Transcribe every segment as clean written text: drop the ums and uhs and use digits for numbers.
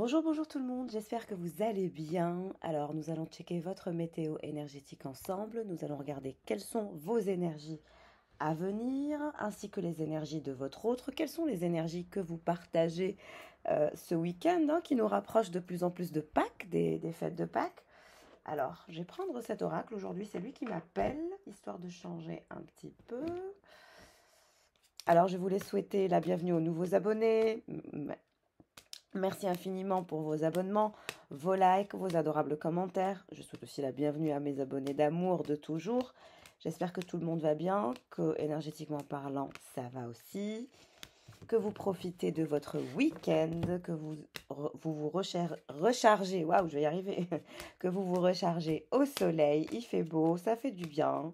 Bonjour, bonjour tout le monde, j'espère que vous allez bien. Alors, nous allons checker votre météo énergétique ensemble. Nous allons regarder quelles sont vos énergies à venir, ainsi que les énergies de votre autre. Quelles sont les énergies que vous partagez ce week-end, hein, qui nous rapproche de plus en plus de Pâques, des fêtes de Pâques. Alors, je vais prendre cet oracle aujourd'hui, c'est lui qui m'appelle, histoire de changer un petit peu. Alors, je voulais souhaiter la bienvenue aux nouveaux abonnés. Merci infiniment pour vos abonnements, vos likes, vos adorables commentaires. Je souhaite aussi la bienvenue à mes abonnés d'amour de toujours. J'espère que tout le monde va bien, que énergétiquement parlant, ça va aussi. Que vous profitez de votre week-end, que vous rechargez, waouh, je vais y arriver, que vous vous rechargez au soleil, il fait beau, ça fait du bien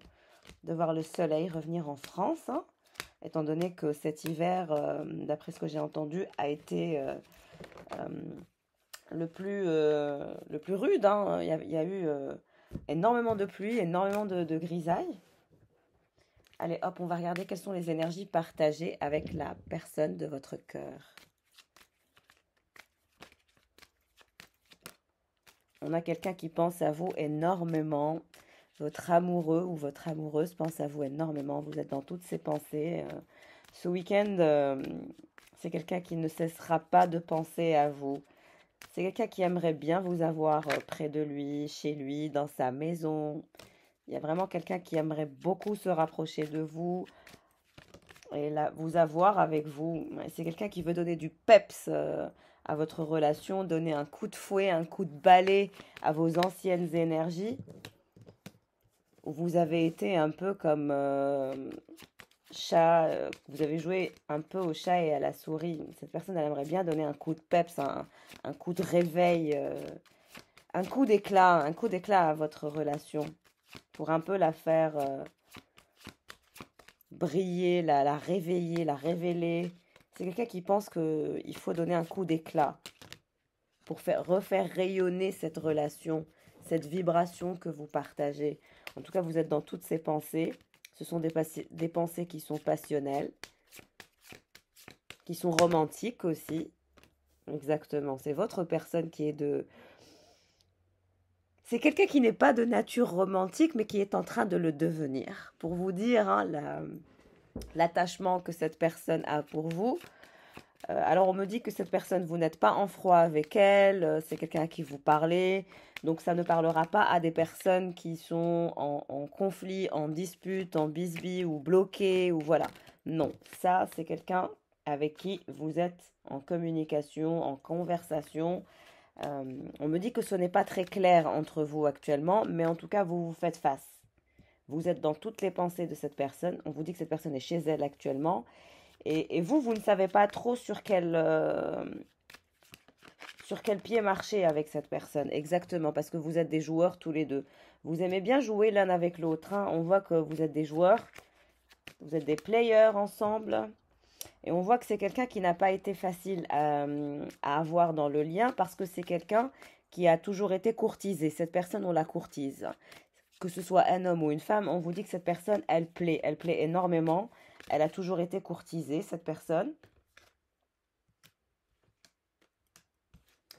de voir le soleil revenir en France, hein, étant donné que cet hiver, d'après ce que j'ai entendu, a été euh, le plus rude, hein. Il y a eu énormément de pluie, énormément de grisaille. Allez, hop, on va regarder quelles sont les énergies partagées avec la personne de votre cœur. On a quelqu'un qui pense à vous énormément. Votre amoureux ou votre amoureuse pense à vous énormément. Vous êtes dans toutes ses pensées. Ce week-end, c'est quelqu'un qui ne cessera pas de penser à vous. C'est quelqu'un qui aimerait bien vous avoir près de lui, chez lui, dans sa maison. Il y a vraiment quelqu'un qui aimerait beaucoup se rapprocher de vous et là, vous avoir avec vous. C'est quelqu'un qui veut donner du peps à votre relation, donner un coup de fouet, un coup de balai à vos anciennes énergies. Vous avez été un peu comme chat, vous avez joué un peu au chat et à la souris. Cette personne, elle aimerait bien donner un coup de peps, un coup de réveil, un coup d'éclat à votre relation pour un peu la faire briller, la réveiller, la révéler. C'est quelqu'un qui pense qu'il faut donner un coup d'éclat pour refaire rayonner cette relation, cette vibration que vous partagez. En tout cas, vous êtes dans toutes ces pensées. Ce sont des pensées qui sont passionnelles, qui sont romantiques aussi. Exactement, c'est votre personne qui est de... C'est quelqu'un qui n'est pas de nature romantique, mais qui est en train de le devenir. Pour vous dire, hein, l'attachement que cette personne a pour vous. Alors on me dit que cette personne, vous n'êtes pas en froid avec elle, c'est quelqu'un à qui vous parlez, donc ça ne parlera pas à des personnes qui sont en conflit, en dispute, en bisbille ou bloquées, ou voilà. Non, ça c'est quelqu'un avec qui vous êtes en communication, en conversation. On me dit que ce n'est pas très clair entre vous actuellement, mais en tout cas vous vous faites face. Vous êtes dans toutes les pensées de cette personne, on vous dit que cette personne est chez elle actuellement. Et vous, vous ne savez pas trop sur quel pied marcher avec cette personne. Exactement, parce que vous êtes des joueurs tous les deux. Vous aimez bien jouer l'un avec l'autre, hein. On voit que vous êtes des joueurs, vous êtes des players ensemble. Et on voit que c'est quelqu'un qui n'a pas été facile à avoir dans le lien parce que c'est quelqu'un qui a toujours été courtisé. Cette personne, on la courtise. Que ce soit un homme ou une femme, on vous dit que cette personne, elle plaît. Elle plaît énormément. Elle a toujours été courtisée, cette personne.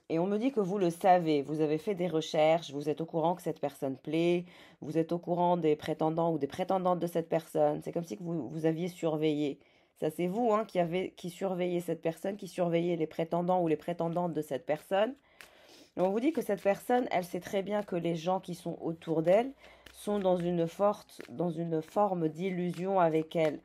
Et on me dit que vous le savez, vous avez fait des recherches, vous êtes au courant que cette personne plaît, vous êtes au courant des prétendants ou des prétendantes de cette personne. C'est comme si que vous aviez surveillé. Ça, c'est vous, hein, qui surveillez cette personne, qui surveillez les prétendants ou les prétendantes de cette personne. Et on vous dit que cette personne, elle sait très bien que les gens qui sont autour d'elle sont dans une forme d'illusion avec elle.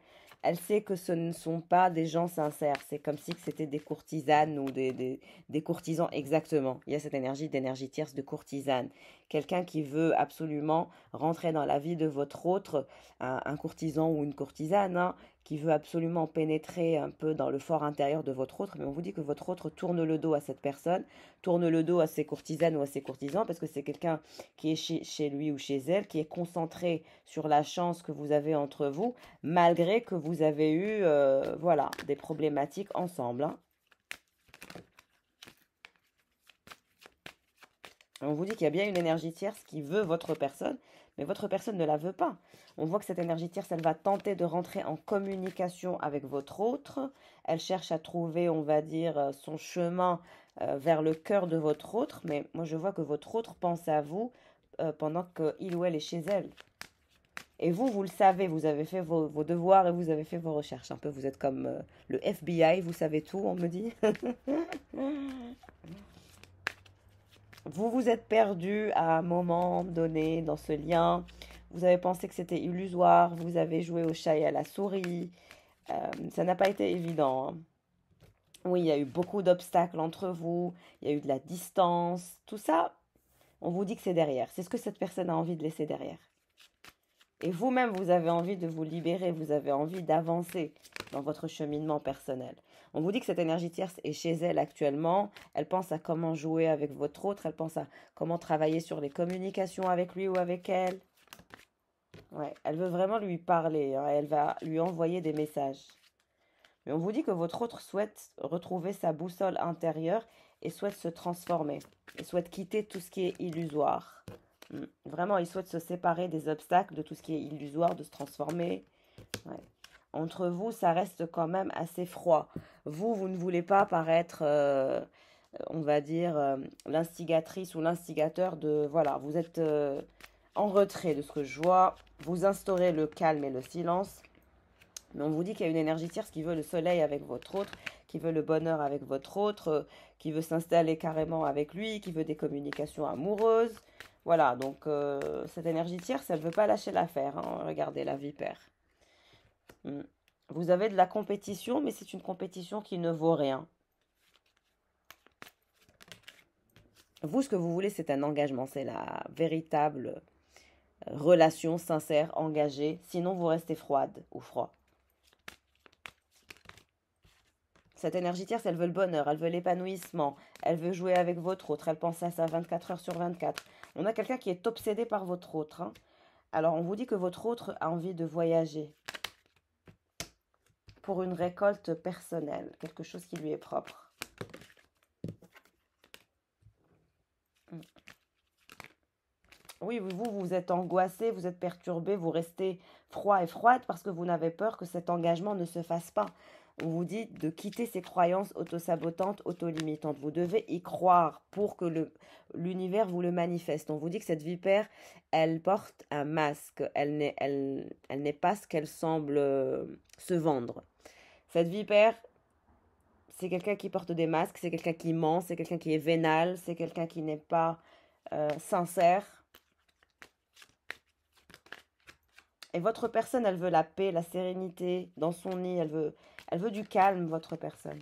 Elle sait que ce ne sont pas des gens sincères. C'est comme si c'était des courtisanes ou des courtisans. Exactement. Il y a cette d'énergie tierce de courtisane. Quelqu'un qui veut absolument rentrer dans la vie de votre autre, un courtisan ou une courtisane, hein, qui veut absolument pénétrer un peu dans le fort intérieur de votre autre. Mais on vous dit que votre autre tourne le dos à cette personne, tourne le dos à ses courtisanes ou à ses courtisans, parce que c'est quelqu'un qui est chez lui ou chez elle, qui est concentré sur la chance que vous avez entre vous, malgré que vous avez eu voilà, des problématiques ensemble, hein. On vous dit qu'il y a bien une énergie tierce qui veut votre personne, mais votre personne ne la veut pas. On voit que cette énergie tierce, elle va tenter de rentrer en communication avec votre autre. Elle cherche à trouver, on va dire, son chemin vers le cœur de votre autre, mais moi je vois que votre autre pense à vous pendant qu'il ou elle est chez elle. Et vous, vous le savez, vous avez fait vos devoirs et vous avez fait vos recherches. Un peu, vous êtes comme le FBI, vous savez tout, on me dit. Vous vous êtes perdu à un moment donné dans ce lien. Vous avez pensé que c'était illusoire. Vous avez joué au chat et à la souris. Ça n'a pas été évident, hein. Oui, il y a eu beaucoup d'obstacles entre vous. Il y a eu de la distance. Tout ça, on vous dit que c'est derrière. C'est ce que cette personne a envie de laisser derrière. Et vous-même, vous avez envie de vous libérer, vous avez envie d'avancer dans votre cheminement personnel. On vous dit que cette énergie tierce est chez elle actuellement. Elle pense à comment jouer avec votre autre. Elle pense à comment travailler sur les communications avec lui ou avec elle. Ouais, elle veut vraiment lui parler, hein. Elle va lui envoyer des messages. Mais on vous dit que votre autre souhaite retrouver sa boussole intérieure et souhaite se transformer. Et souhaite quitter tout ce qui est illusoire. Vraiment, il souhaite se séparer des obstacles, de tout ce qui est illusoire, de se transformer. Ouais. Entre vous, ça reste quand même assez froid. Vous ne voulez pas paraître, on va dire, l'instigatrice ou l'instigateur de... Voilà, vous êtes en retrait de ce que je vois. Vous instaurez le calme et le silence. Mais on vous dit qu'il y a une énergie tierce qui veut le soleil avec votre autre, qui veut le bonheur avec votre autre, qui veut s'installer carrément avec lui, qui veut des communications amoureuses. Voilà, donc cette énergie tierce, elle ne veut pas lâcher l'affaire, hein. Regardez la vipère. Vous avez de la compétition, mais c'est une compétition qui ne vaut rien. Vous, ce que vous voulez, c'est un engagement. C'est la véritable relation sincère, engagée. Sinon, vous restez froide ou froid. Cette énergie tierce, elle veut le bonheur, elle veut l'épanouissement, elle veut jouer avec votre autre, elle pense à ça 24 heures sur 24. On a quelqu'un qui est obsédé par votre autre, hein. Alors, on vous dit que votre autre a envie de voyager pour une récolte personnelle, quelque chose qui lui est propre. Oui, vous êtes angoissé, vous êtes perturbé, vous restez froid et froide parce que vous n'avez peur que cet engagement ne se fasse pas. On vous dit de quitter ces croyances autosabotantes, autolimitantes. Vous devez y croire pour que l'univers vous le manifeste. On vous dit que cette vipère, elle porte un masque. Elle n'est pas ce qu'elle semble se vendre. Cette vipère, c'est quelqu'un qui porte des masques, c'est quelqu'un qui ment, c'est quelqu'un qui est vénal, c'est quelqu'un qui n'est pas sincère. Et votre personne, elle veut la paix, la sérénité dans son nid, elle veut du calme, votre personne.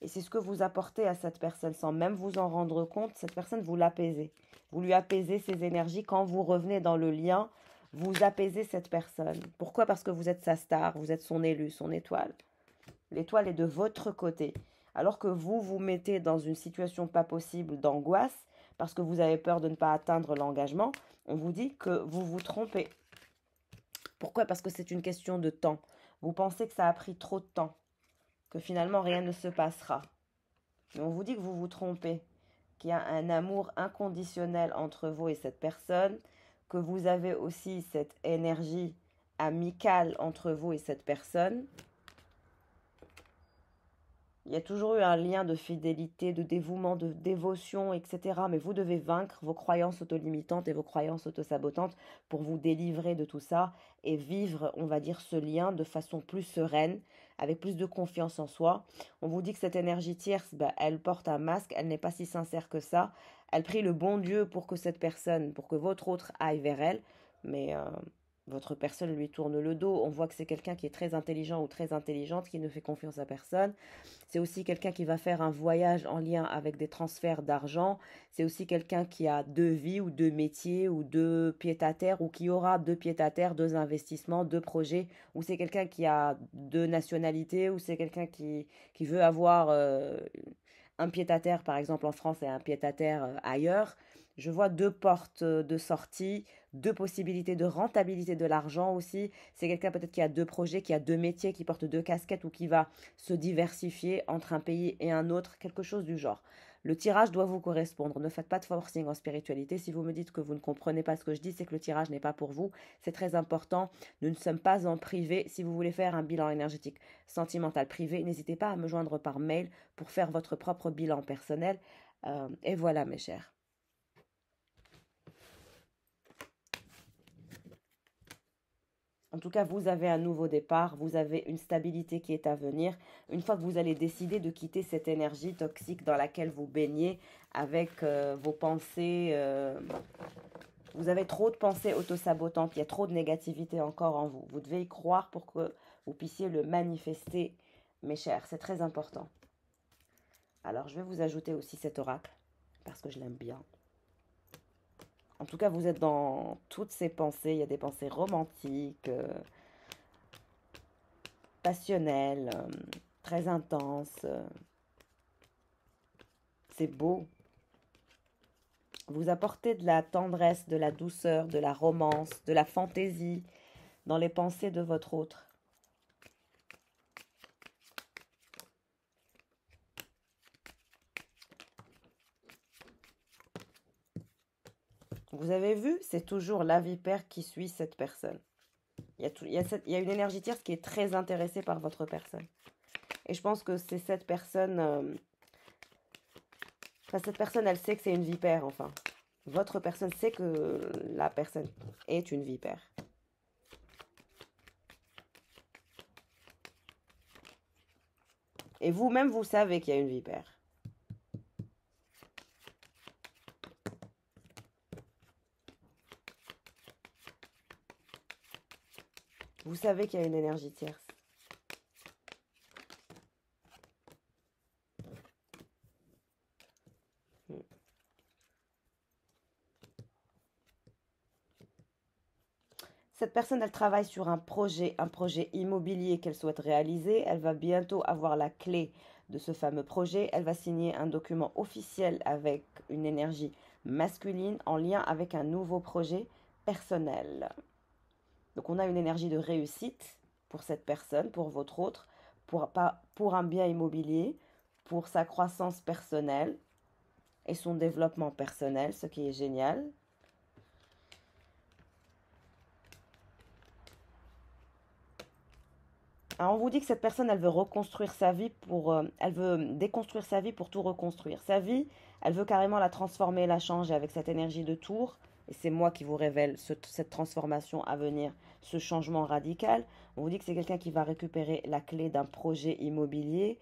Et c'est ce que vous apportez à cette personne sans même vous en rendre compte. Cette personne, vous l'apaisez. Vous lui apaisez ses énergies. Quand vous revenez dans le lien, vous apaisez cette personne. Pourquoi? Parce que vous êtes sa star, vous êtes son élu, son étoile. L'étoile est de votre côté. Alors que vous vous mettez dans une situation pas possible d'angoisse, parce que vous avez peur de ne pas atteindre l'engagement, on vous dit que vous vous trompez. Pourquoi? Parce que c'est une question de temps. Vous pensez que ça a pris trop de temps, que finalement rien ne se passera. Mais on vous dit que vous vous trompez, qu'il y a un amour inconditionnel entre vous et cette personne, que vous avez aussi cette énergie amicale entre vous et cette personne. Il y a toujours eu un lien de fidélité, de dévouement, de dévotion, etc. Mais vous devez vaincre vos croyances autolimitantes et vos croyances autosabotantes pour vous délivrer de tout ça et vivre, on va dire, ce lien de façon plus sereine, avec plus de confiance en soi. On vous dit que cette énergie tierce, elle porte un masque, elle n'est pas si sincère que ça. Elle prie le bon Dieu pour que cette personne, pour que votre autre aille vers elle. Mais votre personne lui tourne le dos. On voit que c'est quelqu'un qui est très intelligent ou très intelligente, qui ne fait confiance à personne. C'est aussi quelqu'un qui va faire un voyage en lien avec des transferts d'argent. C'est aussi quelqu'un qui a deux vies ou deux métiers ou deux pieds-à-terre ou qui aura deux pieds-à-terre, deux investissements, deux projets. Ou c'est quelqu'un qui a deux nationalités ou c'est quelqu'un qui veut avoir un pied-à-terre par exemple en France et un pied-à-terre ailleurs. Je vois deux portes de sortie, deux possibilités de rentabilité de l'argent aussi. C'est quelqu'un peut-être qui a deux projets, qui a deux métiers, qui porte deux casquettes ou qui va se diversifier entre un pays et un autre, quelque chose du genre. Le tirage doit vous correspondre. Ne faites pas de forcing en spiritualité. Si vous me dites que vous ne comprenez pas ce que je dis, c'est que le tirage n'est pas pour vous. C'est très important. Nous ne sommes pas en privé. Si vous voulez faire un bilan énergétique sentimental privé, n'hésitez pas à me joindre par mail pour faire votre propre bilan personnel. Et voilà, mes chers. En tout cas, vous avez un nouveau départ, vous avez une stabilité qui est à venir. Une fois que vous allez décider de quitter cette énergie toxique dans laquelle vous baignez avec vos pensées, vous avez trop de pensées autosabotantes, il y a trop de négativité encore en vous. Vous devez y croire pour que vous puissiez le manifester, mes chers, c'est très important. Alors, je vais vous ajouter aussi cet oracle, parce que je l'aime bien. En tout cas, vous êtes dans toutes ces pensées, il y a des pensées romantiques, passionnelles, très intenses. C'est beau. Vous apportez de la tendresse, de la douceur, de la romance, de la fantaisie dans les pensées de votre autre. Vous avez vu, c'est toujours la vipère qui suit cette personne. Il y a une énergie tierce qui est très intéressée par votre personne. Et je pense que c'est cette personne... cette personne, elle sait que c'est une vipère, enfin. Votre personne sait que la personne est une vipère. Et vous-même, vous savez qu'il y a une vipère. Vous savez qu'il y a une énergie tierce. Cette personne, elle travaille sur un projet immobilier qu'elle souhaite réaliser. Elle va bientôt avoir la clé de ce fameux projet. Elle va signer un document officiel avec une énergie masculine en lien avec un nouveau projet personnel. Donc on a une énergie de réussite pour cette personne, pour votre autre, pour un bien immobilier, pour sa croissance personnelle et son développement personnel, ce qui est génial. Alors on vous dit que cette personne, elle veut reconstruire sa vie elle veut déconstruire sa vie pour tout reconstruire. Sa vie, elle veut carrément la transformer, la changer avec cette énergie de tour. Et c'est moi qui vous révèle cette transformation à venir, ce changement radical. On vous dit que c'est quelqu'un qui va récupérer la clé d'un projet immobilier.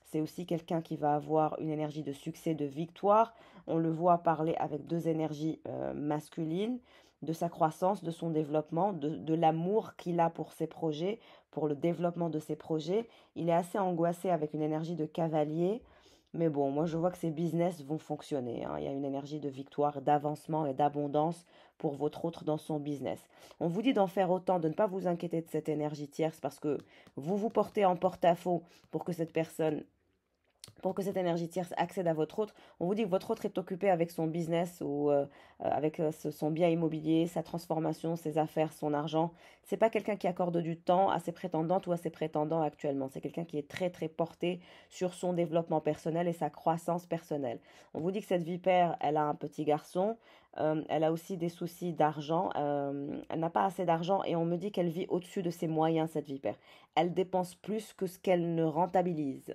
C'est aussi quelqu'un qui va avoir une énergie de succès, de victoire. On le voit parler avec deux énergies masculines, de sa croissance, de son développement, de l'amour qu'il a pour ses projets, pour le développement de ses projets. Il est assez angoissé avec une énergie de cavalier. Mais bon, moi je vois que ses business vont fonctionner, hein. Il y a une énergie de victoire, d'avancement et d'abondance pour votre autre dans son business. On vous dit d'en faire autant, de ne pas vous inquiéter de cette énergie tierce parce que vous vous portez en porte-à-faux pour que cette personne pour que cette énergie tierce accède à votre autre. On vous dit que votre autre est occupé avec son business ou avec son bien immobilier, sa transformation, ses affaires, son argent. C'est pas quelqu'un qui accorde du temps à ses prétendantes ou à ses prétendants actuellement. C'est quelqu'un qui est très très porté sur son développement personnel et sa croissance personnelle. On vous dit que cette vipère, elle a un petit garçon. Elle a aussi des soucis d'argent. Elle n'a pas assez d'argent et on me dit qu'elle vit au-dessus de ses moyens, cette vipère. Elle dépense plus que ce qu'elle ne rentabilise.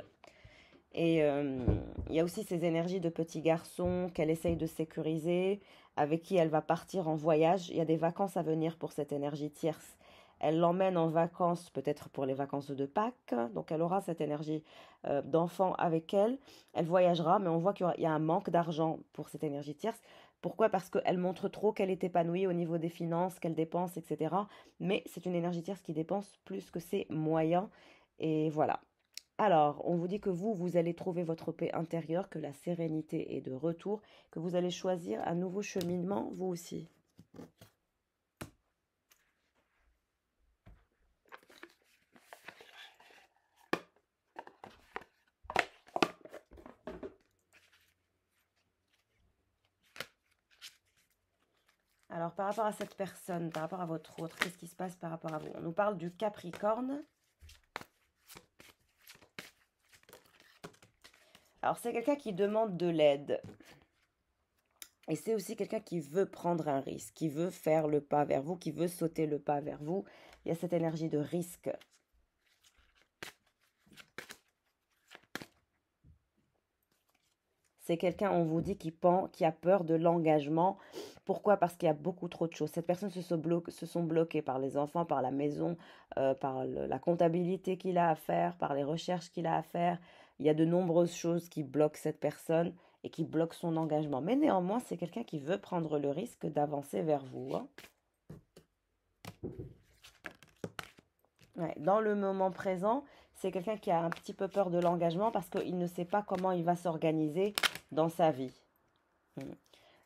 Et il y a aussi ces énergies de petit garçon qu'elle essaye de sécuriser, avec qui elle va partir en voyage. Il y a des vacances à venir pour cette énergie tierce. Elle l'emmène en vacances, peut-être pour les vacances de Pâques. Donc elle aura cette énergie d'enfant avec elle. Elle voyagera, mais on voit qu'il y a un manque d'argent pour cette énergie tierce. Pourquoi? Parce qu'elle montre trop qu'elle est épanouie au niveau des finances, qu'elle dépense, etc. Mais c'est une énergie tierce qui dépense plus que ses moyens. Et voilà. Alors, on vous dit que vous allez trouver votre paix intérieure, que la sérénité est de retour, que vous allez choisir un nouveau cheminement, vous aussi. Alors, par rapport à cette personne, par rapport à votre autre, qu'est-ce qui se passe par rapport à vous? On nous parle du Capricorne. Alors, c'est quelqu'un qui demande de l'aide. Et c'est aussi quelqu'un qui veut prendre un risque, qui veut faire le pas vers vous, qui veut sauter le pas vers vous. Il y a cette énergie de risque. C'est quelqu'un, on vous dit, qui a peur de l'engagement. Pourquoi? Parce qu'il y a beaucoup trop de choses. Cette personne se sont bloquées par les enfants, par la maison, par la comptabilité qu'il a à faire, par les recherches qu'il a à faire. Il y a de nombreuses choses qui bloquent cette personne et qui bloquent son engagement. Mais néanmoins, c'est quelqu'un qui veut prendre le risque d'avancer vers vous, hein. Ouais, dans le moment présent, c'est quelqu'un qui a un petit peu peur de l'engagement parce qu'il ne sait pas comment il va s'organiser dans sa vie. Mm.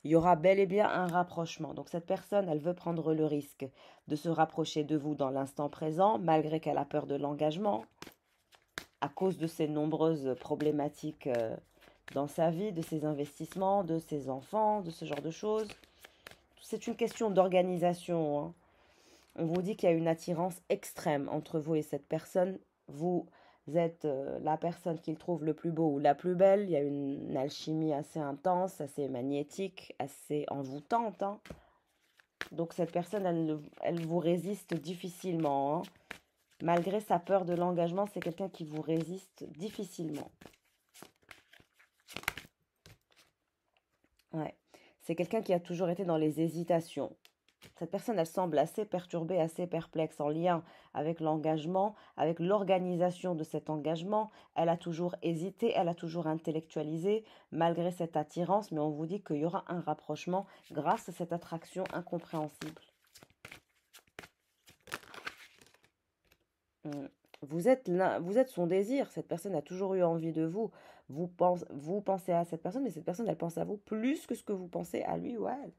Il y aura bel et bien un rapprochement. Donc cette personne, elle veut prendre le risque de se rapprocher de vous dans l'instant présent, malgré qu'elle a peur de l'engagement, à cause de ses nombreuses problématiques dans sa vie, de ses investissements, de ses enfants, de ce genre de choses. C'est une question d'organisation, hein. On vous dit qu'il y a une attirance extrême entre vous et cette personne. Vous êtes la personne qu'il trouve le plus beau ou la plus belle. Il y a une alchimie assez intense, assez magnétique, assez envoûtante, hein. Donc cette personne, elle vous résiste difficilement, hein. Malgré sa peur de l'engagement, c'est quelqu'un qui vous résiste difficilement. Ouais. C'est quelqu'un qui a toujours été dans les hésitations. Cette personne, elle semble assez perturbée, assez perplexe en lien avec l'engagement, avec l'organisation de cet engagement. Elle a toujours hésité, elle a toujours intellectualisé, malgré cette attirance, mais on vous dit qu'il y aura un rapprochement grâce à cette attraction incompréhensible. Vous êtes son désir. Cette personne a toujours eu envie de vous. Vous pensez à cette personne, mais cette personne, elle pense à vous plus que ce que vous pensez à lui ou à elle.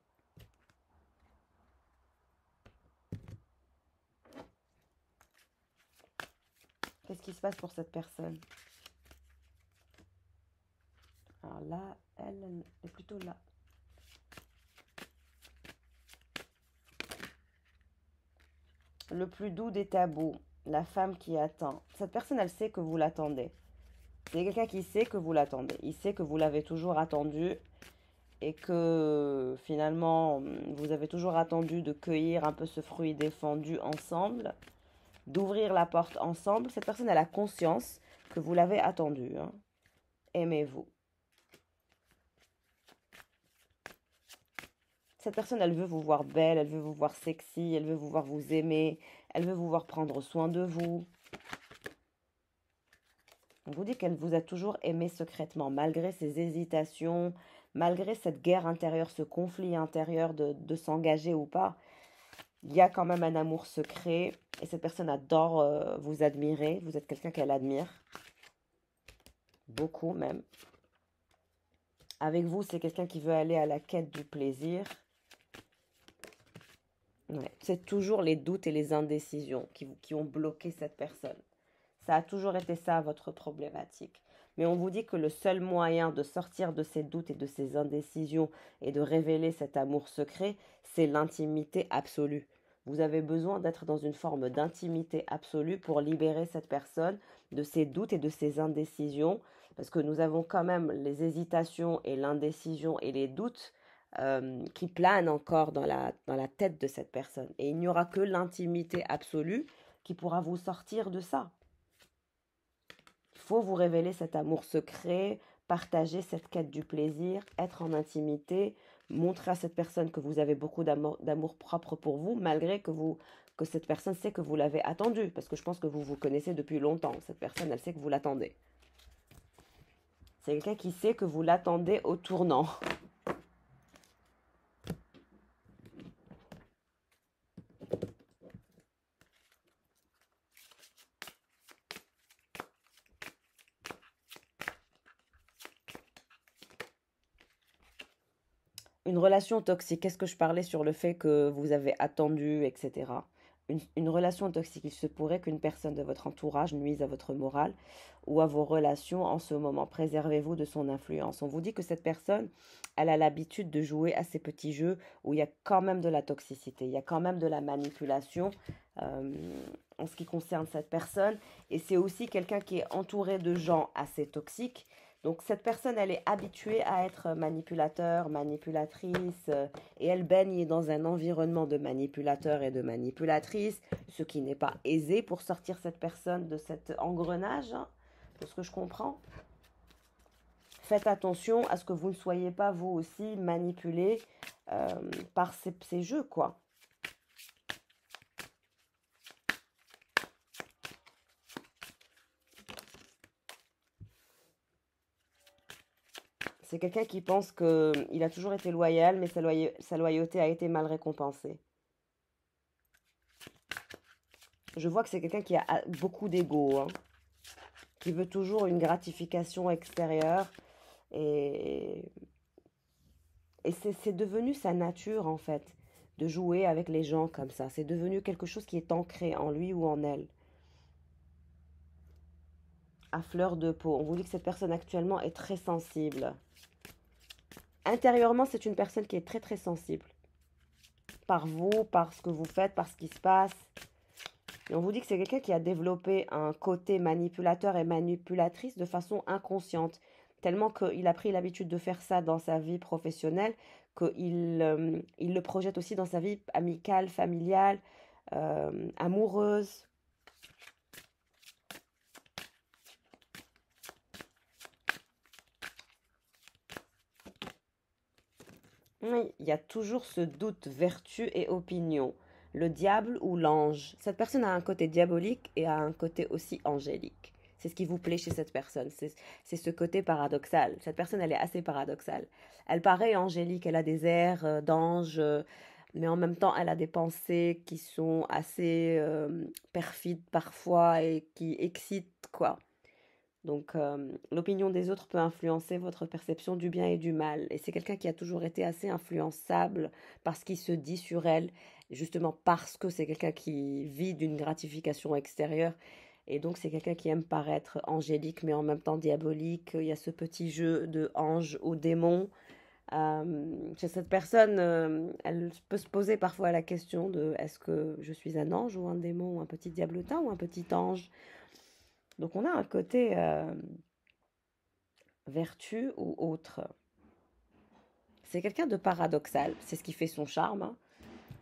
Qu'est-ce qui se passe pour cette personne? Alors là, elle est plutôt là. Le plus doux des tabous, la femme qui attend. Cette personne, elle sait que vous l'attendez. C'est quelqu'un qui sait que vous l'attendez. Il sait que vous l'avez toujours attendu et que finalement, vous avez toujours attendu de cueillir un peu ce fruit défendu ensemble, d'ouvrir la porte ensemble. Cette personne, elle a conscience que vous l'avez attendu, hein. Aimez-vous. Cette personne, elle veut vous voir belle, elle veut vous voir sexy, elle veut vous voir vous aimer, elle veut vous voir prendre soin de vous. On vous dit qu'elle vous a toujours aimé secrètement, malgré ses hésitations, malgré cette guerre intérieure, ce conflit intérieur de s'engager ou pas. Il y a quand même un amour secret et cette personne adore vous admirer. Vous êtes quelqu'un qu'elle admire, beaucoup même. Avec vous, c'est quelqu'un qui veut aller à la quête du plaisir. Ouais. C'est toujours les doutes et les indécisions qui ont bloqué cette personne. Ça a toujours été ça, votre problématique. Mais on vous dit que le seul moyen de sortir de ces doutes et de ces indécisions et de révéler cet amour secret, c'est l'intimité absolue. Vous avez besoin d'être dans une forme d'intimité absolue pour libérer cette personne de ses doutes et de ses indécisions, parce que nous avons quand même les hésitations et l'indécision et les doutes qui planent encore dans la tête de cette personne. Et il n'y aura que l'intimité absolue qui pourra vous sortir de ça. Il faut vous révéler cet amour secret, partager cette quête du plaisir, être en intimité, montrer à cette personne que vous avez beaucoup d'amour propre pour vous, malgré que cette personne sait que vous l'avez attendu, parce que je pense que vous vous connaissez depuis longtemps. Cette personne, elle sait que vous l'attendez. C'est quelqu'un qui sait que vous l'attendez au tournant. Une relation toxique, qu'est-ce que je parlais sur le fait que vous avez attendu, etc. Une relation toxique, il se pourrait qu'une personne de votre entourage nuise à votre morale ou à vos relations en ce moment. Préservez-vous de son influence. On vous dit que cette personne, elle a l'habitude de jouer à ces petits jeux où il y a quand même de la toxicité, il y a quand même de la manipulation euh, en ce qui concerne cette personne. Et c'est aussi quelqu'un qui est entouré de gens assez toxiques Donc cette personne, elle est habituée à être manipulateur, manipulatrice, et elle baigne dans un environnement de manipulateur et de manipulatrice, ce qui n'est pas aisé pour sortir cette personne de cet engrenage, hein, de ce que je comprends. Faites attention à ce que vous ne soyez pas vous aussi manipulé par ces jeux, quoi. C'est quelqu'un qui pense qu'il a toujours été loyal, mais sa loyauté a été mal récompensée. Je vois que c'est quelqu'un qui a beaucoup d'ego, hein, qui veut toujours une gratification extérieure. Et, et c'est devenu sa nature, en fait, de jouer avec les gens comme ça. C'est devenu quelque chose qui est ancré en lui ou en elle, à fleur de peau. On vous dit que cette personne actuellement est très sensible. Intérieurement, c'est une personne qui est très très sensible. Par vous, par ce que vous faites, par ce qui se passe. Et on vous dit que c'est quelqu'un qui a développé un côté manipulateur et manipulatrice de façon inconsciente. Tellement qu'il a pris l'habitude de faire ça dans sa vie professionnelle, il le projette aussi dans sa vie amicale, familiale, amoureuse. Oui, il y a toujours ce doute, vertu et opinion. Le diable ou l'ange. Cette personne a un côté diabolique et a un côté aussi angélique. C'est ce qui vous plaît chez cette personne. C'est ce côté paradoxal. Cette personne, elle est assez paradoxale. Elle paraît angélique, elle a des airs d'ange, mais en même temps, elle a des pensées qui sont assez perfides parfois et qui excitent, quoi. Donc, l'opinion des autres peut influencer votre perception du bien et du mal. Et c'est quelqu'un qui a toujours été assez influençable parce qu'il se dit sur elle, justement parce que c'est quelqu'un qui vit d'une gratification extérieure. Et donc, c'est quelqu'un qui aime paraître angélique, mais en même temps diabolique. Il y a ce petit jeu de ange ou démon. Chez cette personne, elle peut se poser parfois la question de est-ce que je suis un ange ou un démon, ou un petit diablotin ou un petit ange. Donc, on a un côté vertu ou autre. C'est quelqu'un de paradoxal, c'est ce qui fait son charme, hein.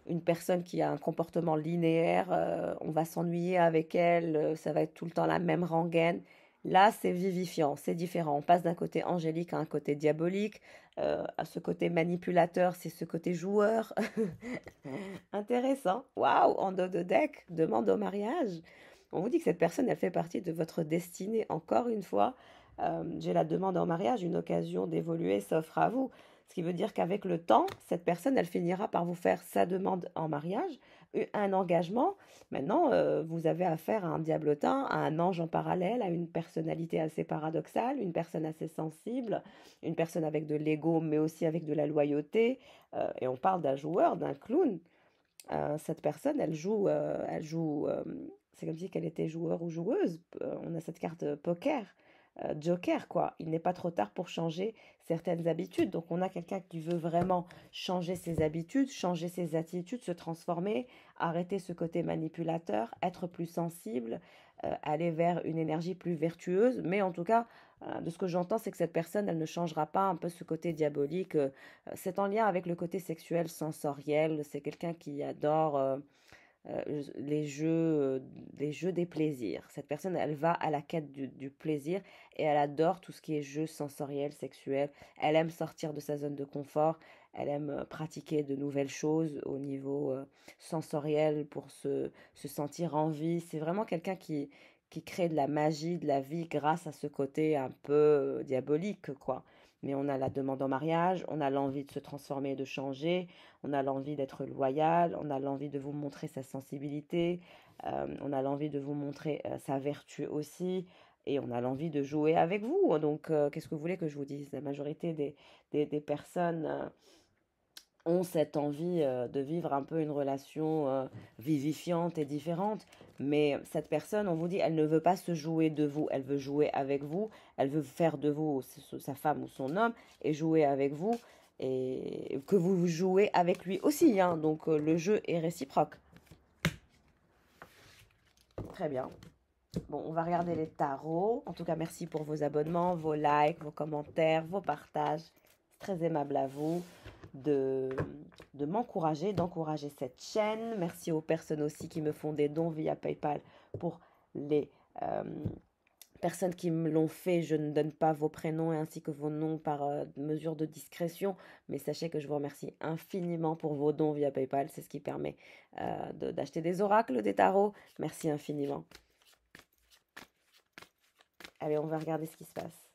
Une personne qui a un comportement linéaire, on va s'ennuyer avec elle, ça va être tout le temps la même rengaine. Là, c'est vivifiant, c'est différent. On passe d'un côté angélique à un côté diabolique. À ce côté manipulateur, c'est ce côté joueur. Intéressant. Waouh, en dos de deck, demande au mariage. On vous dit que cette personne, elle fait partie de votre destinée. Encore une fois, j'ai la demande en mariage, une occasion d'évoluer s'offre à vous. Ce qui veut dire qu'avec le temps, cette personne, elle finira par vous faire sa demande en mariage, un engagement. Maintenant, vous avez affaire à un diablotin, à un ange en parallèle, à une personnalité assez paradoxale, une personne assez sensible, une personne avec de l'ego, mais aussi avec de la loyauté. Et on parle d'un joueur, d'un clown. Cette personne, c'est comme si qu'elle était joueur ou joueuse. On a cette carte poker, joker, quoi. Il n'est pas trop tard pour changer certaines habitudes. Donc, on a quelqu'un qui veut vraiment changer ses habitudes, changer ses attitudes, se transformer, arrêter ce côté manipulateur, être plus sensible, aller vers une énergie plus vertueuse. Mais en tout cas, de ce que j'entends, c'est que cette personne, elle ne changera pas un peu ce côté diabolique. C'est en lien avec le côté sexuel, sensoriel. C'est quelqu'un qui adore les jeux des plaisirs. Cette personne, elle va à la quête du plaisir et elle adore tout ce qui est jeu sensoriel, sexuel. Elle aime sortir de sa zone de confort. Elle aime pratiquer de nouvelles choses au niveau sensoriel pour se sentir en vie. C'est vraiment quelqu'un qui crée de la magie, de la vie grâce à ce côté un peu diabolique, quoi. Mais on a la demande en mariage, on a l'envie de se transformer, de changer, on a l'envie d'être loyal, on a l'envie de vous montrer sa sensibilité, on a l'envie de vous montrer sa vertu aussi, et on a l'envie de jouer avec vous. Donc, qu'est-ce que vous voulez que je vous dise? La majorité des personnes ont cette envie de vivre un peu une relation vivifiante et différente. Mais cette personne, on vous dit, elle ne veut pas se jouer de vous, elle veut jouer avec vous, elle veut faire de vous sa femme ou son homme et jouer avec vous et que vous jouez avec lui aussi, hein. Donc le jeu est réciproque. Très bien. Bon, on va regarder les tarots. En tout cas, merci pour vos abonnements, vos likes, vos commentaires, vos partages. C'est très aimable à vous de, de m'encourager, d'encourager cette chaîne. Merci aux personnes aussi qui me font des dons via PayPal pour les personnes qui me l'ont fait. Je ne donne pas vos prénoms ainsi que vos noms par mesure de discrétion, mais sachez que je vous remercie infiniment pour vos dons via PayPal. C'est ce qui permet d'acheter des oracles, des tarots. Merci infiniment. Allez, on va regarder ce qui se passe.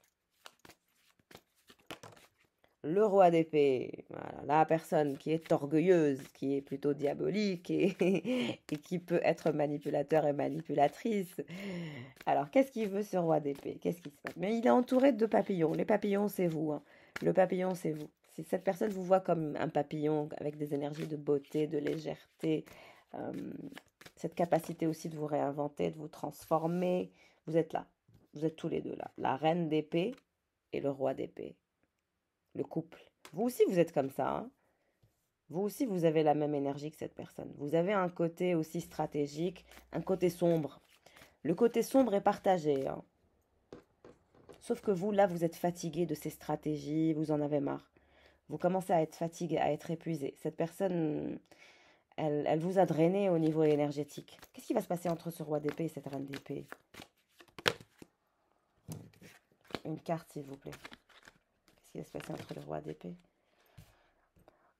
Le roi d'épée, voilà, la personne qui est orgueilleuse, qui est plutôt diabolique et qui peut être manipulateur et manipulatrice. Alors, qu'est-ce qu'il veut ce roi d'épée? Qu'est-ce qui se passe? Mais il est entouré de papillons. Les papillons, c'est vous, hein. Le papillon, c'est vous. Si cette personne vous voit comme un papillon avec des énergies de beauté, de légèreté, euh, cette capacité aussi de vous réinventer, de vous transformer, vous êtes là. Vous êtes tous les deux là. La reine d'épée et le roi d'épée. Le couple. Vous aussi, vous êtes comme ça, hein. Vous aussi, vous avez la même énergie que cette personne. Vous avez un côté aussi stratégique, un côté sombre. Le côté sombre est partagé, hein. Sauf que vous, là, vous êtes fatigué de ces stratégies, vous en avez marre. Vous commencez à être fatigué, à être épuisé. Cette personne, elle vous a drainé au niveau énergétique. Qu'est-ce qui va se passer entre ce roi d'épée et cette reine d'épée? Une carte, s'il vous plaît. Qu'est-ce qui va se passer entre le roi d'épée?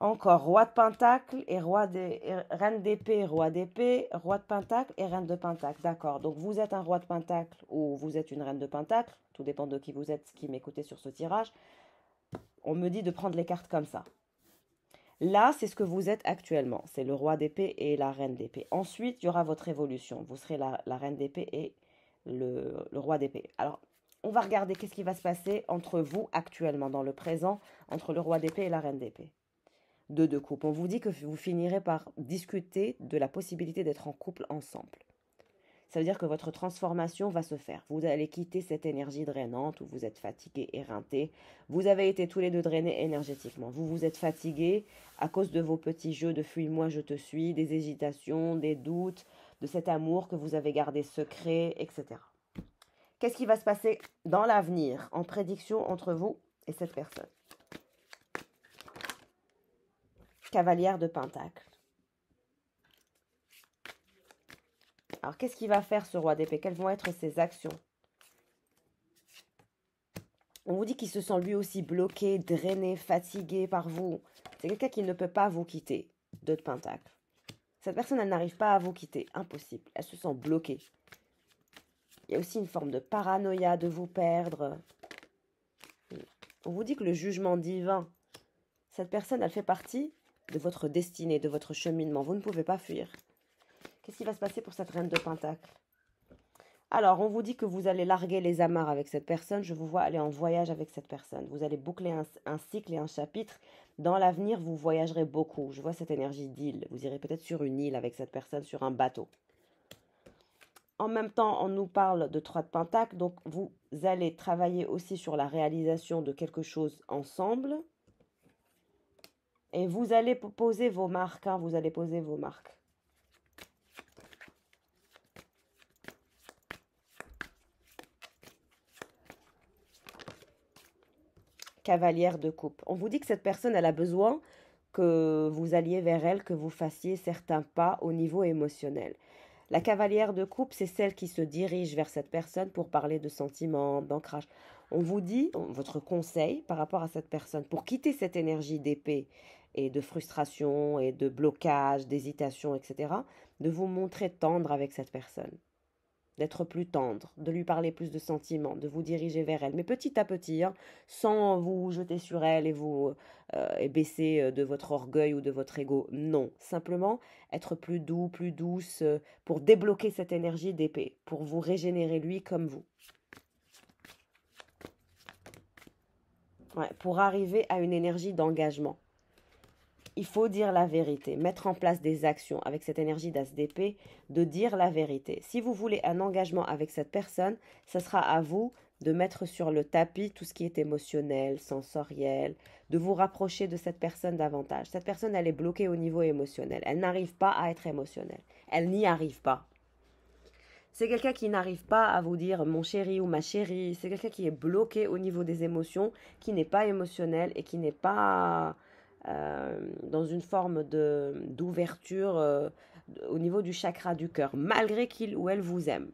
Encore roi de pentacle et reine d'épée, roi de pentacle et reine de pentacle. D'accord. Donc vous êtes un roi de pentacle ou vous êtes une reine de pentacle. Tout dépend de qui vous êtes, qui m'écoutez sur ce tirage. On me dit de prendre les cartes comme ça. Là, c'est ce que vous êtes actuellement. C'est le roi d'épée et la reine d'épée. Ensuite, il y aura votre évolution. Vous serez la reine d'épée et le roi d'épée. Alors, on va regarder qu'est-ce qui va se passer entre vous actuellement, dans le présent, entre le roi d'épée et la reine d'épée. De couple. On vous dit que vous finirez par discuter de la possibilité d'être en couple ensemble. Ça veut dire que votre transformation va se faire. Vous allez quitter cette énergie drainante où vous êtes fatigué, éreinté. Vous avez été tous les deux drainés énergétiquement. Vous vous êtes fatigué à cause de vos petits jeux de fuis-moi, je te suis, des hésitations, des doutes, de cet amour que vous avez gardé secret, etc. Qu'est-ce qui va se passer dans l'avenir en prédiction entre vous et cette personne? Cavalière de Pentacle. Alors, qu'est-ce qu'il va faire ce roi d'épée? Quelles vont être ses actions? On vous dit qu'il se sent lui aussi bloqué, drainé, fatigué par vous. C'est quelqu'un qui ne peut pas vous quitter. Deux de Pentacle. Cette personne, elle n'arrive pas à vous quitter. Impossible. Elle se sent bloquée. Il y a aussi une forme de paranoïa de vous perdre. On vous dit que le jugement divin, cette personne, elle fait partie de votre destinée, de votre cheminement. Vous ne pouvez pas fuir. Qu'est-ce qui va se passer pour cette reine de Pentacle? Alors, on vous dit que vous allez larguer les amarres avec cette personne. Je vous vois aller en voyage avec cette personne. Vous allez boucler un cycle et un chapitre. Dans l'avenir, vous voyagerez beaucoup. Je vois cette énergie d'île. Vous irez peut-être sur une île avec cette personne, sur un bateau. En même temps, on nous parle de 3 de Pentacle. Donc, vous allez travailler aussi sur la réalisation de quelque chose ensemble. Et vous allez poser vos marques. Hein, vous allez poser vos marques. Cavalière de coupe. On vous dit que cette personne, elle a besoin que vous alliez vers elle, que vous fassiez certains pas au niveau émotionnel. La cavalière de coupe, c'est celle qui se dirige vers cette personne pour parler de sentiments, d'ancrage. On vous dit, votre conseil par rapport à cette personne, pour quitter cette énergie d'épée et de frustration et de blocage, d'hésitation, etc., de vous montrer tendre avec cette personne, d'être plus tendre, de lui parler plus de sentiments, de vous diriger vers elle, mais petit à petit, hein, sans vous jeter sur elle et vous et baisser de votre orgueil ou de votre ego. Non, simplement être plus doux, plus douce, pour débloquer cette énergie d'épée, pour vous régénérer lui comme vous. Ouais, pour arriver à une énergie d'engagement. Il faut dire la vérité, mettre en place des actions avec cette énergie d'as d'épée, de dire la vérité. Si vous voulez un engagement avec cette personne, ce sera à vous de mettre sur le tapis tout ce qui est émotionnel, sensoriel, de vous rapprocher de cette personne davantage. Cette personne, elle est bloquée au niveau émotionnel. Elle n'arrive pas à être émotionnelle. Elle n'y arrive pas. C'est quelqu'un qui n'arrive pas à vous dire mon chéri ou ma chérie. C'est quelqu'un qui est bloqué au niveau des émotions, qui n'est pas émotionnel et qui n'est pas dans une forme d'ouverture au niveau du chakra du cœur, malgré qu'il ou elle vous aime.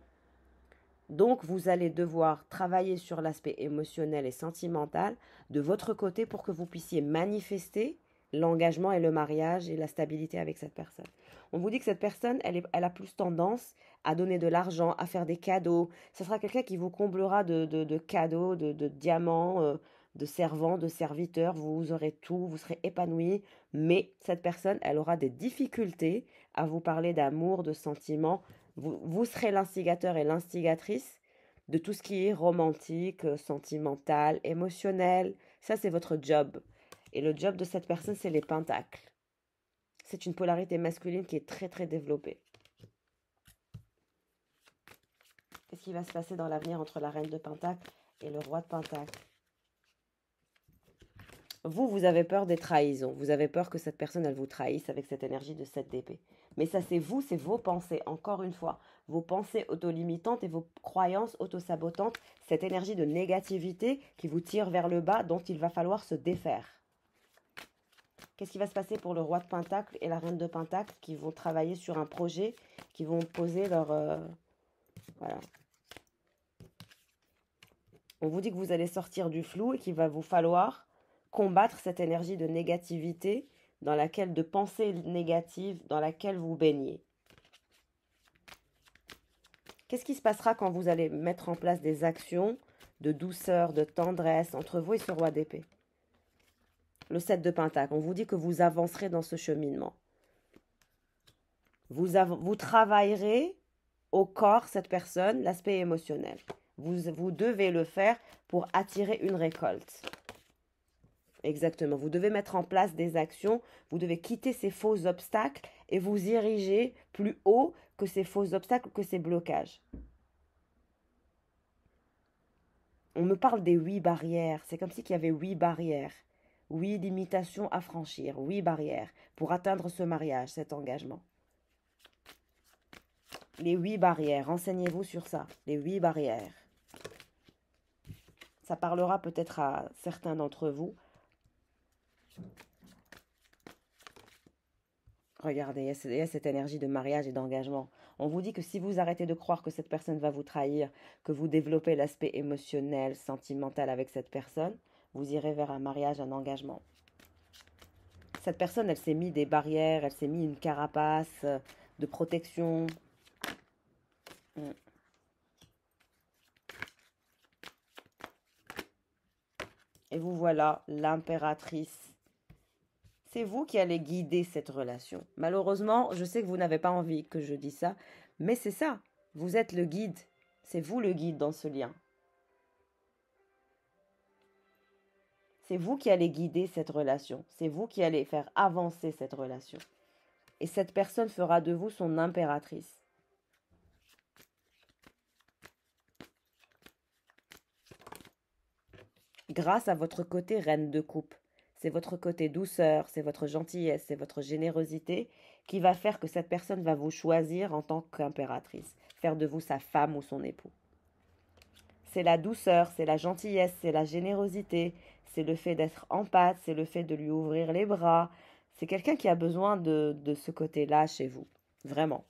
Donc, vous allez devoir travailler sur l'aspect émotionnel et sentimental de votre côté pour que vous puissiez manifester l'engagement et le mariage et la stabilité avec cette personne. On vous dit que cette personne, elle a plus tendance à donner de l'argent, à faire des cadeaux. Ce sera quelqu'un qui vous comblera de cadeaux, de diamants, de servants, de serviteurs. Vous aurez tout, vous serez épanoui. Mais cette personne, elle aura des difficultés à vous parler d'amour, de sentiments. Vous serez l'instigateur et l'instigatrice de tout ce qui est romantique, sentimental, émotionnel. Ça, c'est votre job. Et le job de cette personne, c'est les pentacles. C'est une polarité masculine qui est très, très développée. Qu'est-ce qui va se passer dans l'avenir entre la reine de pentacles et le roi de pentacles? Vous avez peur des trahisons. Vous avez peur que cette personne, elle vous trahisse avec cette énergie de 7 d'épée. Mais ça, c'est vous, c'est vos pensées. Encore une fois, vos pensées auto-limitantes et vos croyances auto-sabotantes. Cette énergie de négativité qui vous tire vers le bas, dont il va falloir se défaire. Qu'est-ce qui va se passer pour le roi de pentacles et la reine de pentacles qui vont travailler sur un projet, qui vont poser leur... voilà. On vous dit que vous allez sortir du flou et qu'il va vous falloir combattre cette énergie de négativité de pensée négative dans laquelle vous baignez. Qu'est-ce qui se passera quand vous allez mettre en place des actions de douceur, de tendresse entre vous et ce roi d'épée? Le 7 de pentacles, on vous dit que vous avancerez dans ce cheminement. Vous travaillerez au corps cette personne, l'aspect émotionnel. Vous devez le faire pour attirer une récolte. Exactement. Vous devez mettre en place des actions. Vous devez quitter ces faux obstacles et vous diriger plus haut que ces faux obstacles, que ces blocages. On me parle des 8 barrières. C'est comme s'il y avait 8 barrières. 8 limitations à franchir. 8 barrières pour atteindre ce mariage, cet engagement. Les 8 barrières. Renseignez-vous sur ça. Les 8 barrières. Ça parlera peut-être à certains d'entre vous. Regardez, il y a cette énergie de mariage et d'engagement. On vous dit que si vous arrêtez de croire que cette personne va vous trahir, que vous développez l'aspect émotionnel, sentimental avec cette personne, vous irez vers un mariage, un engagement. Cette personne, elle s'est mis des barrières, elle s'est mis une carapace de protection. Et vous voilà, l'impératrice. C'est vous qui allez guider cette relation. Malheureusement, je sais que vous n'avez pas envie que je dise ça, mais c'est ça. Vous êtes le guide. C'est vous le guide dans ce lien. C'est vous qui allez guider cette relation. C'est vous qui allez faire avancer cette relation. Et cette personne fera de vous son impératrice. Grâce à votre côté reine de coupe. C'est votre côté douceur, c'est votre gentillesse, c'est votre générosité qui va faire que cette personne va vous choisir en tant qu'impératrice, faire de vous sa femme ou son époux. C'est la douceur, c'est la gentillesse, c'est la générosité, c'est le fait d'être empathique, c'est le fait de lui ouvrir les bras. C'est quelqu'un qui a besoin de ce côté-là chez vous, vraiment.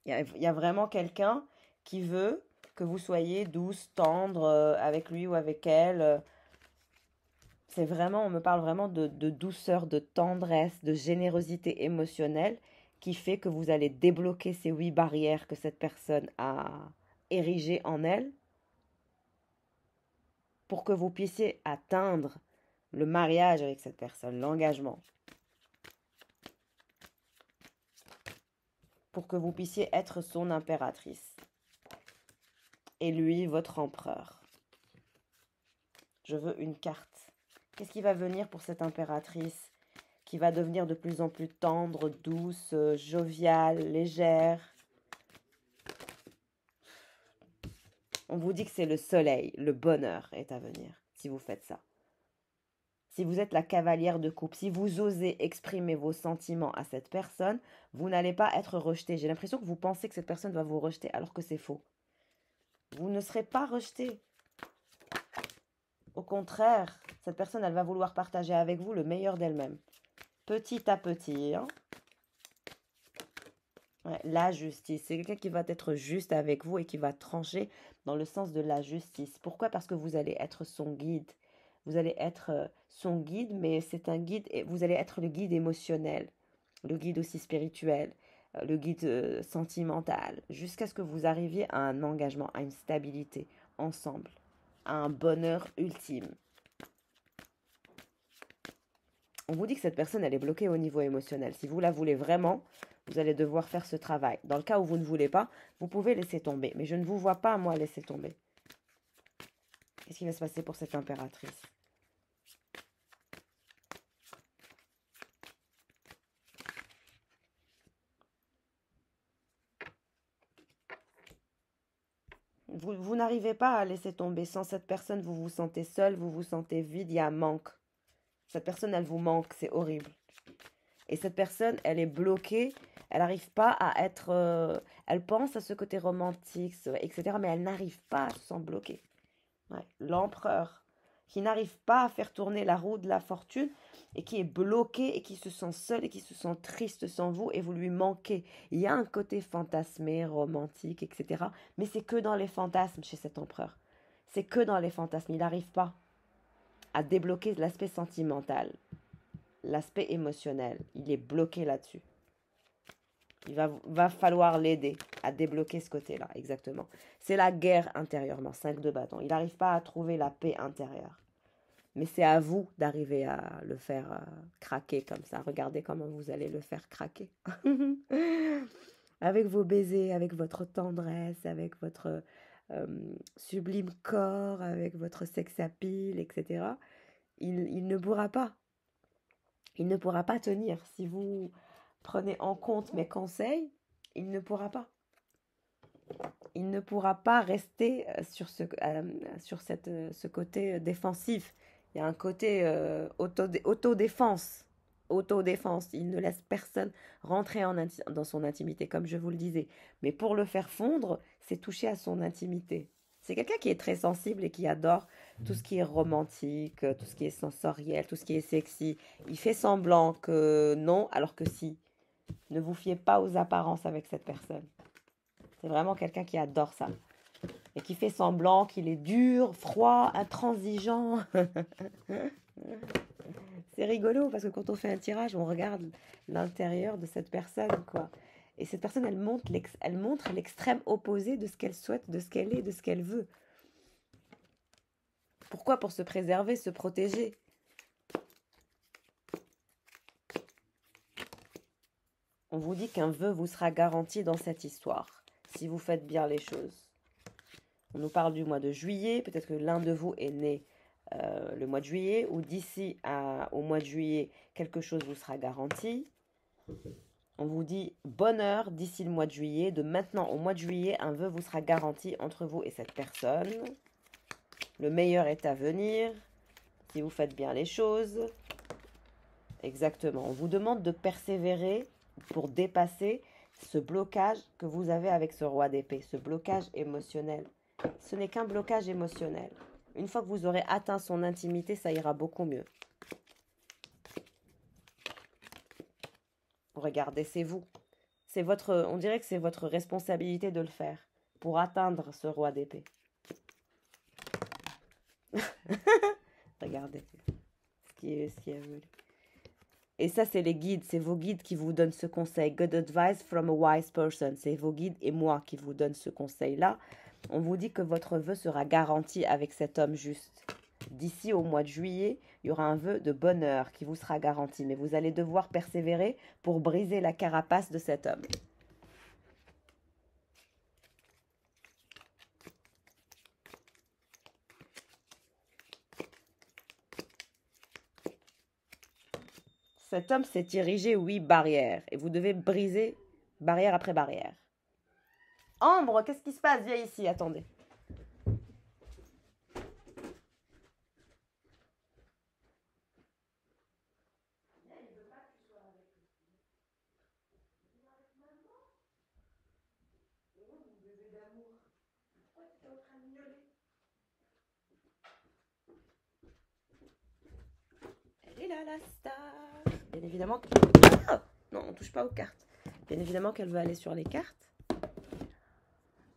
Il y a vraiment quelqu'un qui veut que vous soyez douce, tendre avec lui ou avec elle. C'est vraiment, on me parle vraiment de douceur, de tendresse, de générosité émotionnelle qui fait que vous allez débloquer ces 8 barrières que cette personne a érigées en elle pour que vous puissiez atteindre le mariage avec cette personne, l'engagement. Pour que vous puissiez être son impératrice. Et lui, votre empereur. Je veux une carte. Qu'est-ce qui va venir pour cette impératrice qui va devenir de plus en plus tendre, douce, joviale, légère? On vous dit que c'est le soleil, le bonheur est à venir si vous faites ça. Si vous êtes la cavalière de coupe, si vous osez exprimer vos sentiments à cette personne, vous n'allez pas être rejeté. J'ai l'impression que vous pensez que cette personne va vous rejeter alors que c'est faux. Vous ne serez pas rejeté. Au contraire, cette personne, elle va vouloir partager avec vous le meilleur d'elle-même. Petit à petit. Hein. Ouais, la justice. C'est quelqu'un qui va être juste avec vous et qui va trancher dans le sens de la justice. Pourquoi? Parce que vous allez être son guide. Vous allez être son guide, mais c'est un guide, et vous allez être le guide émotionnel, le guide aussi spirituel, le guide sentimental, jusqu'à ce que vous arriviez à un engagement, à une stabilité ensemble, à un bonheur ultime. On vous dit que cette personne, elle est bloquée au niveau émotionnel. Si vous la voulez vraiment, vous allez devoir faire ce travail. Dans le cas où vous ne voulez pas, vous pouvez laisser tomber. Mais je ne vous vois pas, moi, laisser tomber. Qu'est-ce qui va se passer pour cette impératrice? Vous n'arrivez pas à laisser tomber. Sans cette personne, vous vous sentez seul, vous vous sentez vide, il y a un manque. Cette personne, elle vous manque, c'est horrible. Et cette personne, elle est bloquée, elle n'arrive pas à être... elle pense à ce côté romantique, etc. Mais elle n'arrive pas à se sentir bloquée. Ouais. L'empereur, qui n'arrive pas à faire tourner la roue de la fortune et qui est bloqué et qui se sent seul et qui se sent triste sans vous et vous lui manquez. Il y a un côté fantasmé, romantique, etc. Mais c'est que dans les fantasmes chez cet empereur. C'est que dans les fantasmes. Il n'arrive pas à débloquer l'aspect sentimental, l'aspect émotionnel. Il est bloqué là-dessus. Il va falloir l'aider à débloquer ce côté-là, exactement. C'est la guerre intérieurement, 5 de bâton. Il n'arrive pas à trouver la paix intérieure. Mais c'est à vous d'arriver à le faire craquer comme ça. Regardez comment vous allez le faire craquer. Avec vos baisers, avec votre tendresse, avec votre sublime corps, avec votre sex appeal, etc. Il ne pourra pas. Il ne pourra pas tenir. Si vous prenez en compte mes conseils, il ne pourra pas. Il ne pourra pas rester sur ce côté défensif. Il y a un côté autodéfense. Autodéfense. Il ne laisse personne rentrer dans son intimité, comme je vous le disais. Mais pour le faire fondre, c'est toucher à son intimité. C'est quelqu'un qui est très sensible et qui adore tout ce qui est romantique, tout ce qui est sensoriel, tout ce qui est sexy. Il fait semblant que non, alors que si. Ne vous fiez pas aux apparences avec cette personne. C'est vraiment quelqu'un qui adore ça. Et qui fait semblant qu'il est dur, froid, intransigeant. C'est rigolo parce que quand on fait un tirage, on regarde l'intérieur de cette personne, quoi. Et cette personne, elle montre l'extrême opposé de ce qu'elle souhaite, de ce qu'elle est, de ce qu'elle veut. Pourquoi? Pour se préserver, se protéger. On vous dit qu'un vœu vous sera garanti dans cette histoire, si vous faites bien les choses. On nous parle du mois de juillet, peut-être que l'un de vous est né le mois de juillet, ou d'ici au mois de juillet, quelque chose vous sera garanti. On vous dit bonheur d'ici le mois de juillet, de maintenant au mois de juillet, un vœu vous sera garanti entre vous et cette personne. Le meilleur est à venir, si vous faites bien les choses. Exactement, on vous demande de persévérer pour dépasser ce blocage que vous avez avec ce roi d'épée, ce blocage émotionnel. Ce n'est qu'un blocage émotionnel. Une fois que vous aurez atteint son intimité, ça ira beaucoup mieux. Regardez, c'est vous. On dirait que c'est votre responsabilité de le faire pour atteindre ce roi d'épée. Regardez ce qui est voulu. Et ça, c'est les guides, c'est vos guides qui vous donnent ce conseil. Good advice from a wise person. C'est vos guides et moi qui vous donnent ce conseil-là. On vous dit que votre vœu sera garanti avec cet homme juste. D'ici au mois de juillet, il y aura un vœu de bonheur qui vous sera garanti. Mais vous allez devoir persévérer pour briser la carapace de cet homme. Cet homme s'est érigé 8 barrières. Et vous devez briser barrière après barrière. Ambre, qu'est-ce qui se passe? Viens ici, attendez. Elle est là, la star. Bien évidemment que... Ah non, on ne touche pas aux cartes. Bien évidemment qu'elle veut aller sur les cartes.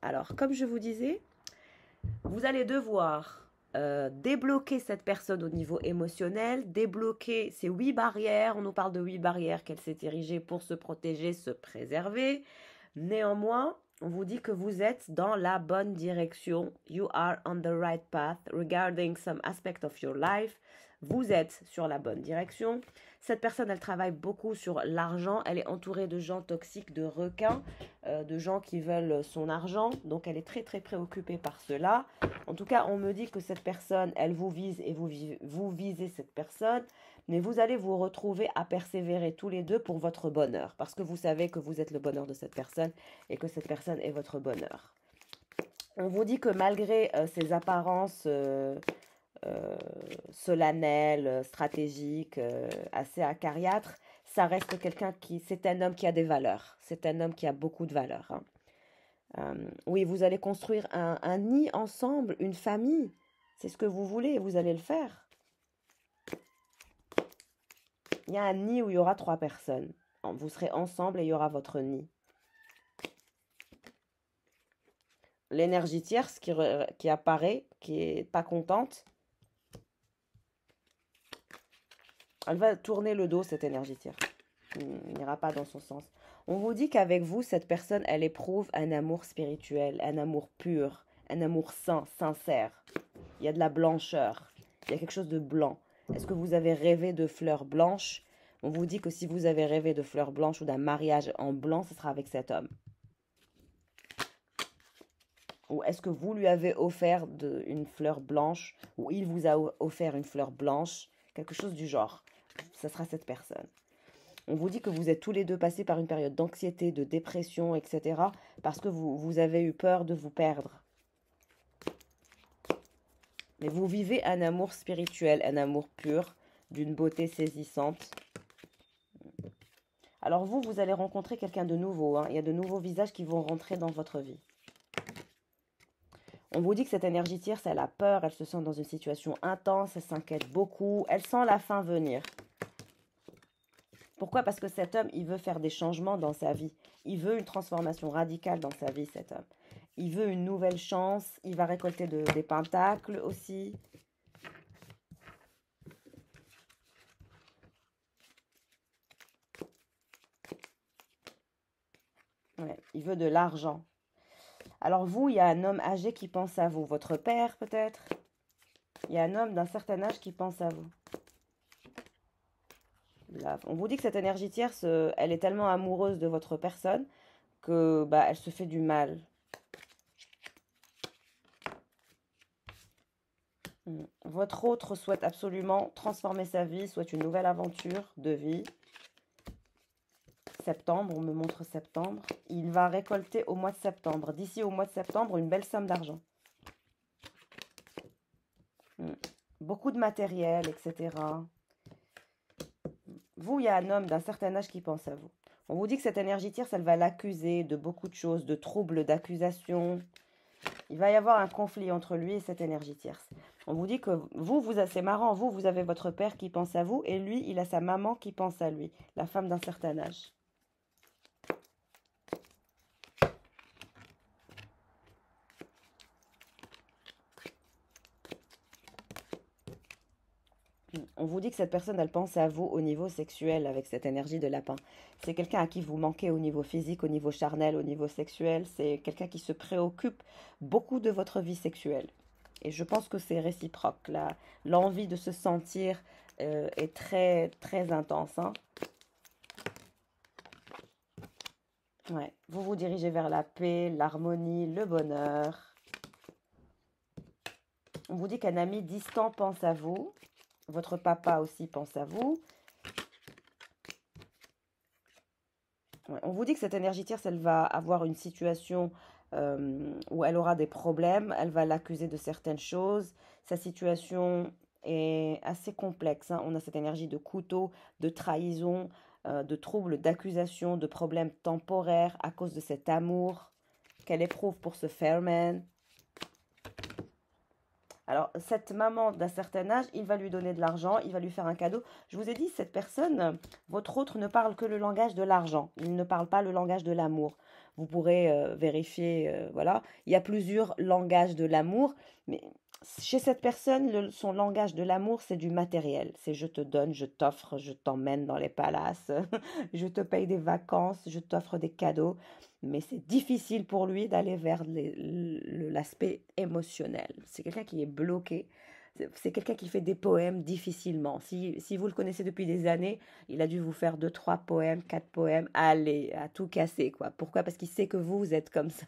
Alors, comme je vous disais, vous allez devoir débloquer cette personne au niveau émotionnel, débloquer ces 8 barrières. On nous parle de 8 barrières qu'elle s'est érigée pour se protéger, se préserver. Néanmoins, on vous dit que vous êtes dans la bonne direction. You are on the right path regarding some aspect of your life. Vous êtes sur la bonne direction. Cette personne, elle travaille beaucoup sur l'argent. Elle est entourée de gens toxiques, de requins, de gens qui veulent son argent. Donc, elle est très, très préoccupée par cela. En tout cas, on me dit que cette personne, elle vous vise et vous visez cette personne. Mais vous allez vous retrouver à persévérer tous les deux pour votre bonheur. Parce que vous savez que vous êtes le bonheur de cette personne et que cette personne est votre bonheur. On vous dit que malgré ces apparences solennelles, stratégiques, assez acariâtres, ça reste quelqu'un qui... C'est un homme qui a des valeurs. C'est un homme qui a beaucoup de valeurs. Hein. Oui, vous allez construire un nid ensemble, une famille. C'est ce que vous voulez et vous allez le faire. Il y a un nid où il y aura 3 personnes. Vous serez ensemble et il y aura votre nid. L'énergie tierce qui apparaît, qui est pas contente, elle va tourner le dos, cette énergie tierce. Elle n'ira pas dans son sens. On vous dit qu'avec vous, cette personne, elle éprouve un amour spirituel, un amour pur, un amour sain, sincère. Il y a de la blancheur. Il y a quelque chose de blanc. Est-ce que vous avez rêvé de fleurs blanches? On vous dit que si vous avez rêvé de fleurs blanches ou d'un mariage en blanc, ce sera avec cet homme. Ou est-ce que vous lui avez offert une fleur blanche ou il vous a offert une fleur blanche? Quelque chose du genre. Ce sera cette personne. On vous dit que vous êtes tous les deux passés par une période d'anxiété, de dépression, etc. Parce que vous avez eu peur de vous perdre. Mais vous vivez un amour spirituel, un amour pur, d'une beauté saisissante. Alors vous allez rencontrer quelqu'un de nouveau. Hein. Il y a de nouveaux visages qui vont rentrer dans votre vie. On vous dit que cette énergie tierce, elle a peur, elle se sent dans une situation intense, elle s'inquiète beaucoup, elle sent la fin venir. Pourquoi? Parce que cet homme, il veut faire des changements dans sa vie. Il veut une transformation radicale dans sa vie, cet homme. Il veut une nouvelle chance, il va récolter des pentacles aussi. Ouais, il veut de l'argent. Alors vous, il y a un homme âgé qui pense à vous. Votre père, peut-être. Il y a un homme d'un certain âge qui pense à vous. Là, on vous dit que cette énergie tierce, elle est tellement amoureuse de votre personne que elle se fait du mal. Votre autre souhaite absolument transformer sa vie, souhaite une nouvelle aventure de vie. Septembre, on me montre septembre. Il va récolter au mois de septembre, d'ici au mois de septembre, une belle somme d'argent. Beaucoup de matériel, etc. Vous, il y a un homme d'un certain âge qui pense à vous. On vous dit que cette énergie tierce, elle va l'accuser de beaucoup de choses, de troubles, d'accusations. Il va y avoir un conflit entre lui et cette énergie tierce. On vous dit que c'est marrant, vous avez votre père qui pense à vous et lui, il a sa maman qui pense à lui, la femme d'un certain âge. On vous dit que cette personne, elle pense à vous au niveau sexuel avec cette énergie de lapin. C'est quelqu'un à qui vous manquez au niveau physique, au niveau charnel, au niveau sexuel. C'est quelqu'un qui se préoccupe beaucoup de votre vie sexuelle. Et je pense que c'est réciproque. L'envie de se sentir est très, très intense. Hein. Ouais. Vous vous dirigez vers la paix, l'harmonie, le bonheur. On vous dit qu'un ami distant pense à vous. Votre papa aussi pense à vous. Ouais, on vous dit que cette énergie tierce, elle va avoir une situation où elle aura des problèmes. Elle va l'accuser de certaines choses. Sa situation est assez complexe. Hein. On a cette énergie de couteau, de trahison, de troubles, d'accusation, de problèmes temporaires à cause de cet amour qu'elle éprouve pour ce Fairman. Alors, cette maman d'un certain âge, il va lui donner de l'argent, il va lui faire un cadeau. Je vous ai dit, cette personne, votre autre ne parle que le langage de l'argent. Il ne parle pas le langage de l'amour. Vous pourrez vérifier, voilà. Il y a plusieurs langages de l'amour, mais chez cette personne, son langage de l'amour, c'est du matériel. C'est je te donne, je t'offre, je t'emmène dans les palaces, je te paye des vacances, je t'offre des cadeaux. Mais c'est difficile pour lui d'aller vers l'aspect émotionnel. C'est quelqu'un qui est bloqué. C'est quelqu'un qui fait des poèmes difficilement. Si vous le connaissez depuis des années, il a dû vous faire 2, 3 poèmes, 4 poèmes, allez, à tout casser, quoi. Pourquoi? Parce qu'il sait que vous êtes comme ça.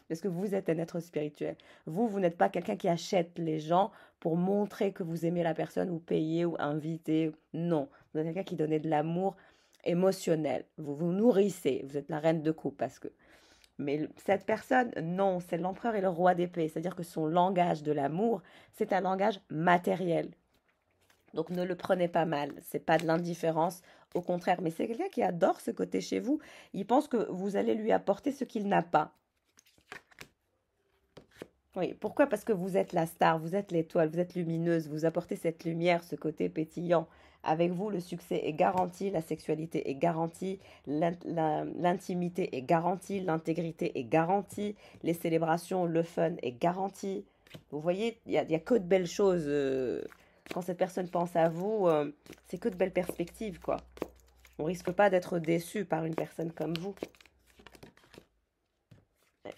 Parce que vous êtes un être spirituel. Vous n'êtes pas quelqu'un qui achète les gens pour montrer que vous aimez la personne ou payer ou inviter. Non. Vous êtes quelqu'un qui donnait de l'amour émotionnel. Vous vous nourrissez. Vous êtes la reine de coupe parce que. Mais cette personne, non, c'est l'empereur et le roi d'épée. C'est-à-dire que son langage de l'amour, c'est un langage matériel. Donc ne le prenez pas mal. C'est pas de l'indifférence, au contraire. Mais c'est quelqu'un qui adore ce côté chez vous. Il pense que vous allez lui apporter ce qu'il n'a pas. Oui, pourquoi? Parce que vous êtes la star, vous êtes l'étoile, vous êtes lumineuse, vous apportez cette lumière, ce côté pétillant. Avec vous, le succès est garanti, la sexualité est garantie, l'intimité est garantie, l'intégrité est garantie, les célébrations, le fun est garanti. Vous voyez, il y a que de belles choses. Quand cette personne pense à vous, c'est que de belles perspectives, quoi. On risque pas d'être déçu par une personne comme vous.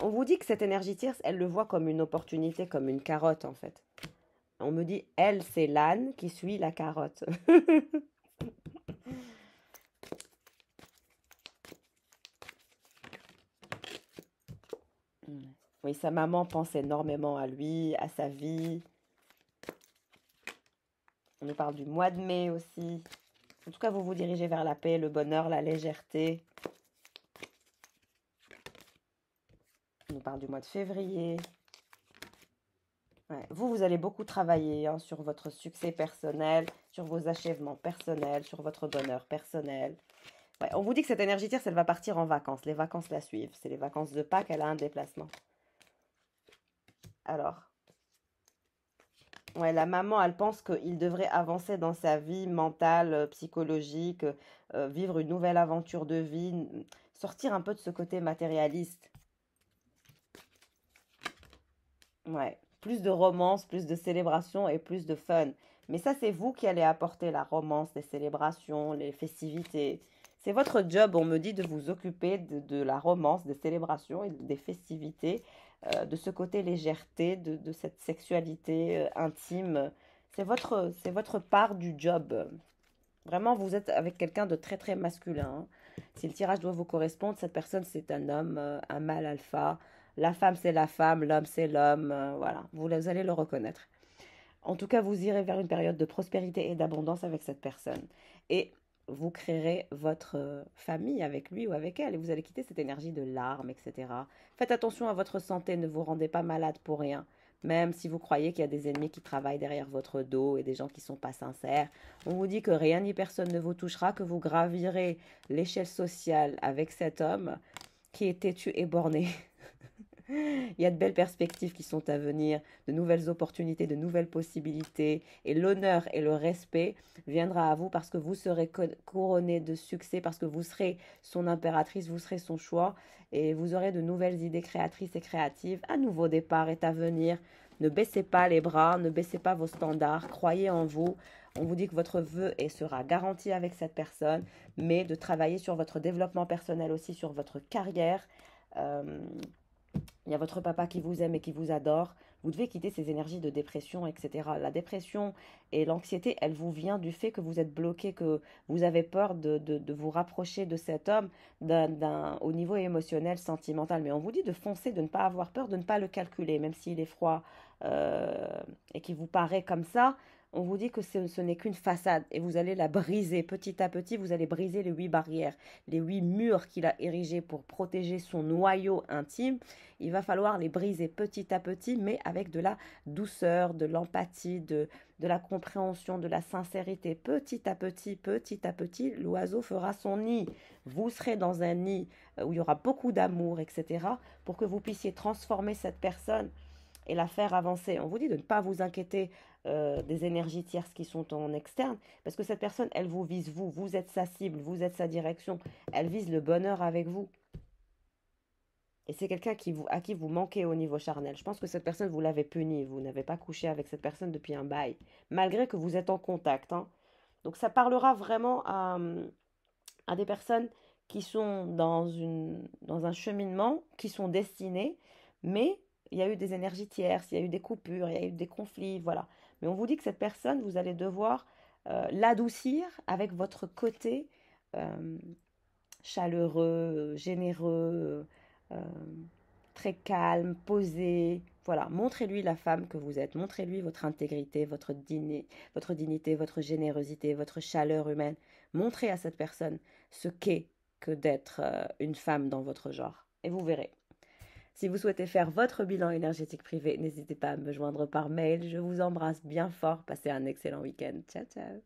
On vous dit que cette énergie tierce, elle le voit comme une opportunité, comme une carotte en fait. On me dit, elle, c'est l'âne qui suit la carotte. Oui, sa maman pense énormément à lui, à sa vie. On nous parle du mois de mai aussi. En tout cas, vous vous dirigez vers la paix, le bonheur, la légèreté. On nous parle du mois de février. Ouais. Vous allez beaucoup travailler hein, sur votre succès personnel, sur vos achèvements personnels, sur votre bonheur personnel. Ouais, on vous dit que cette énergie tierce, elle va partir en vacances. Les vacances la suivent. C'est les vacances de Pâques, elle a un déplacement. Alors, ouais, la maman, elle pense qu'il devrait avancer dans sa vie mentale, psychologique, vivre une nouvelle aventure de vie, sortir un peu de ce côté matérialiste. Ouais, plus de romance, plus de célébration et plus de fun. Mais ça, c'est vous qui allez apporter la romance, les célébrations, les festivités. C'est votre job, on me dit, de vous occuper de la romance, des célébrations et des festivités, de ce côté légèreté, de cette sexualité intime. C'est votre part du job. Vraiment, vous êtes avec quelqu'un de très très masculin. Hein. Si le tirage doit vous correspondre, cette personne c'est un homme, un mâle alpha. La femme c'est la femme, l'homme c'est l'homme. Voilà, vous allez le reconnaître. En tout cas, vous irez vers une période de prospérité et d'abondance avec cette personne. Et vous créerez votre famille avec lui ou avec elle. Et vous allez quitter cette énergie de larmes, etc. Faites attention à votre santé, ne vous rendez pas malade pour rien. Même si vous croyez qu'il y a des ennemis qui travaillent derrière votre dos et des gens qui ne sont pas sincères, on vous dit que rien ni personne ne vous touchera, que vous gravirez l'échelle sociale avec cet homme qui est têtu et borné. Il y a de belles perspectives qui sont à venir, de nouvelles opportunités, de nouvelles possibilités. Et l'honneur et le respect viendra à vous parce que vous serez couronné de succès, parce que vous serez son impératrice, vous serez son choix. Et vous aurez de nouvelles idées créatrices et créatives. Un nouveau départ est à venir. Ne baissez pas les bras, ne baissez pas vos standards. Croyez en vous. On vous dit que votre vœu sera garanti avec cette personne, mais de travailler sur votre développement personnel aussi, sur votre carrière. Euh, il y a votre papa qui vous aime et qui vous adore. Vous devez quitter ces énergies de dépression, etc. La dépression et l'anxiété, elle vous vient du fait que vous êtes bloqué, que vous avez peur de vous rapprocher de cet homme au niveau émotionnel, sentimental. Mais on vous dit de foncer, de ne pas avoir peur, de ne pas le calculer, même s'il est froid euh, et qu'il vous paraît comme ça. On vous dit que ce n'est qu'une façade et vous allez la briser petit à petit. Vous allez briser les 8 barrières, les 8 murs qu'il a érigés pour protéger son noyau intime. Il va falloir les briser petit à petit, mais avec de la douceur, de l'empathie, de la compréhension, de la sincérité. Petit à petit, l'oiseau fera son nid. Vous serez dans un nid où il y aura beaucoup d'amour, etc., pour que vous puissiez transformer cette personne et la faire avancer. On vous dit de ne pas vous inquiéter des énergies tierces qui sont en externe, parce que cette personne, elle vous vise vous, vous êtes sa cible, vous êtes sa direction, elle vise le bonheur avec vous. Et c'est quelqu'un à qui vous manquez au niveau charnel. Je pense que cette personne, vous l'avez punie, vous n'avez pas couché avec cette personne depuis un bail, malgré que vous êtes en contact, hein. Donc ça parlera vraiment à des personnes qui sont dans un cheminement, qui sont destinées, mais il y a eu des énergies tierces, il y a eu des coupures, il y a eu des conflits, voilà. Mais on vous dit que cette personne, vous allez devoir l'adoucir avec votre côté euh, chaleureux, généreux, euh, très calme, posé. Voilà, montrez-lui la femme que vous êtes, montrez-lui votre intégrité, votre dignité, votre générosité, votre chaleur humaine. Montrez à cette personne ce qu'est que d'être une femme dans votre genre. Et vous verrez. Si vous souhaitez faire votre bilan énergétique privé, n'hésitez pas à me joindre par mail. Je vous embrasse bien fort. Passez un excellent week-end. Ciao, ciao.